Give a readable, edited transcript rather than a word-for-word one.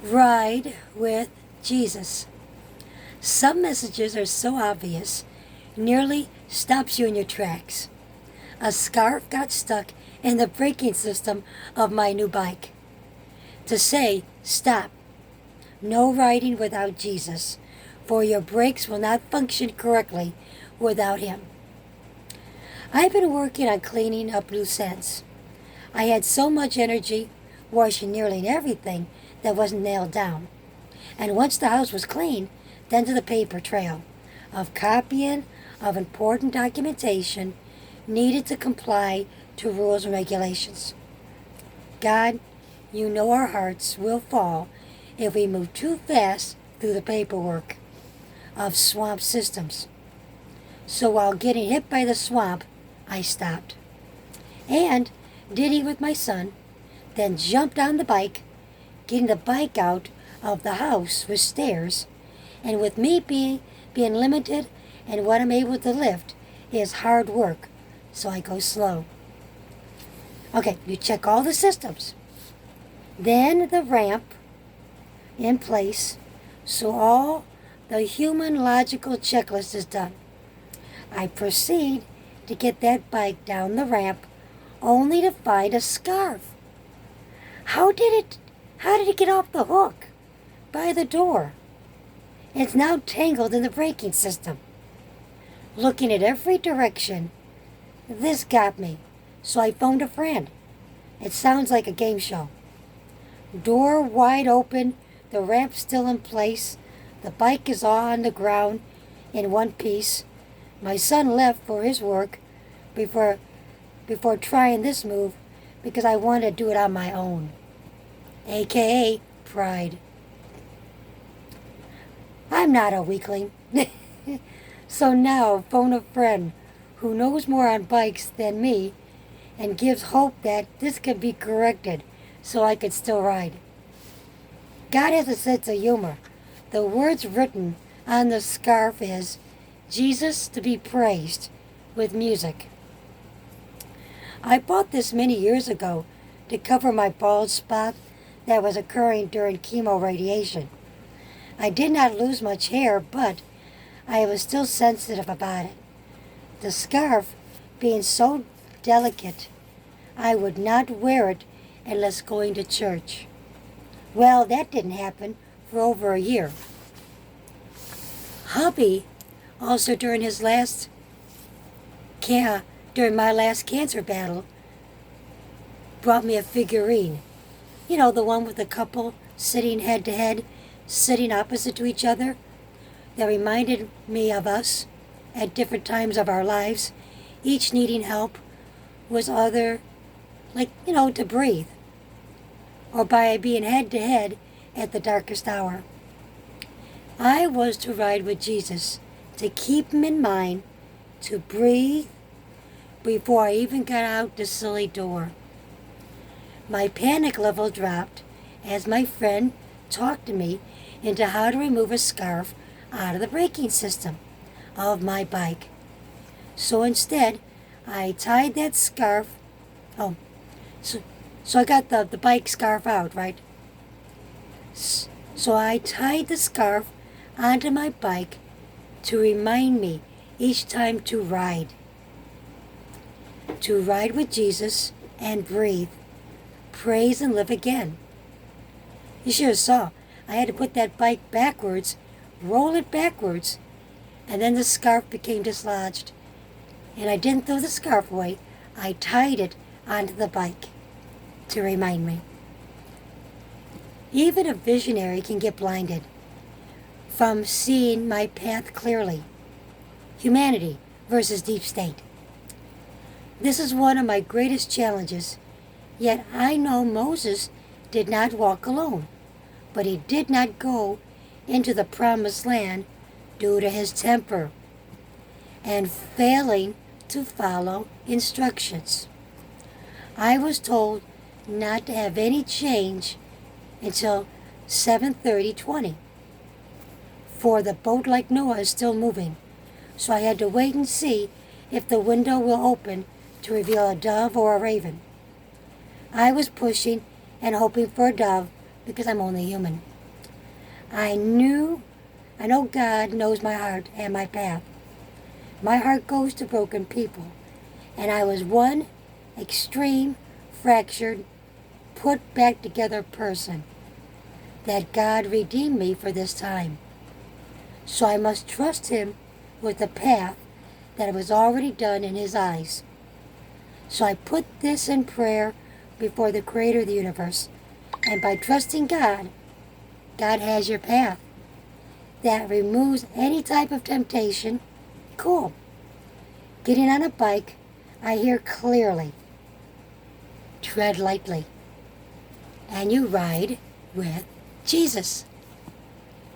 Ride with Jesus. Some messages are so obvious, nearly stops you in your tracks. A scarf got stuck in the braking system of my new bike. To say, stop. No riding without Jesus, for your brakes will not function correctly without Him. I've been working on cleaning up loose ends. I had so much energy washing nearly everything that wasn't nailed down. And once the house was clean, then to the paper trail of copying of important documentation needed to comply to rules and regulations. God, you know our hearts will fall if we move too fast through the paperwork of swamp systems. So while getting hit by the swamp, I stopped. And did he with my son, then jumped on the bike, getting the bike out of the house with stairs, and with me being limited and what I'm able to lift is hard work, so I go slow. Okay, you check all the systems. Then the ramp in place, so all the human logical checklist is done. I proceed to get that bike down the ramp, only to find a scarf. How did it get off the hook? By the door. It's now tangled in the braking system. Looking at every direction, this got me, so I phoned a friend. It sounds like a game show. Door wide open, the ramp still in place, the bike is on the ground in one piece. My son left for his work before trying this move because I wanted to do it on my own, aka pride. I'm not a weakling. So now phone a friend who knows more on bikes than me and gives hope that this can be corrected so I could still ride. God has a sense of humor. The words written on the scarf is Jesus to be praised with music. I bought this many years ago to cover my bald spot that was occurring during chemo radiation. I did not lose much hair, but I was still sensitive about it. The scarf being so delicate, I would not wear it unless going to church. Well, that didn't happen for over a year. Hubby, also during my last cancer battle, brought me a figurine. You know, the one with the couple sitting head to head, sitting opposite to each other, that reminded me of us at different times of our lives, each needing help with other, to breathe, or by being head to head at the darkest hour. I was to ride with Jesus, to keep him in mind, to breathe before I even got out the silly door. My panic level dropped as my friend talked to me into how to remove a scarf out of the braking system of my bike. So instead, I tied that scarf. So I got the bike scarf out, right? So I tied the scarf onto my bike to remind me each time to ride. To ride with Jesus and breathe, praise and live again. You should have saw. I had to put that bike backwards, roll it backwards, and then the scarf became dislodged. And I didn't throw the scarf away. I tied it onto the bike to remind me. Even a visionary can get blinded from seeing my path clearly. Humanity versus deep state. This is one of my greatest challenges, yet I know Moses did not walk alone, but he did not go into the promised land due to his temper and failing to follow instructions. I was told not to have any change until 7:30:20, for the boat like Noah is still moving, so I had to wait and see if the window will open to reveal a dove or a raven. I was pushing and hoping for a dove because I'm only human. I know God knows my heart and my path. My heart goes to broken people, and I was one extreme, fractured, put back together person that God redeemed me for this time. So I must trust Him with the path that was already done in His eyes. So I put this in prayer before the Creator of the universe, and by trusting God, God has your path. That removes any type of temptation. Cool. Getting on a bike, I hear clearly. Tread lightly. And you ride with Jesus.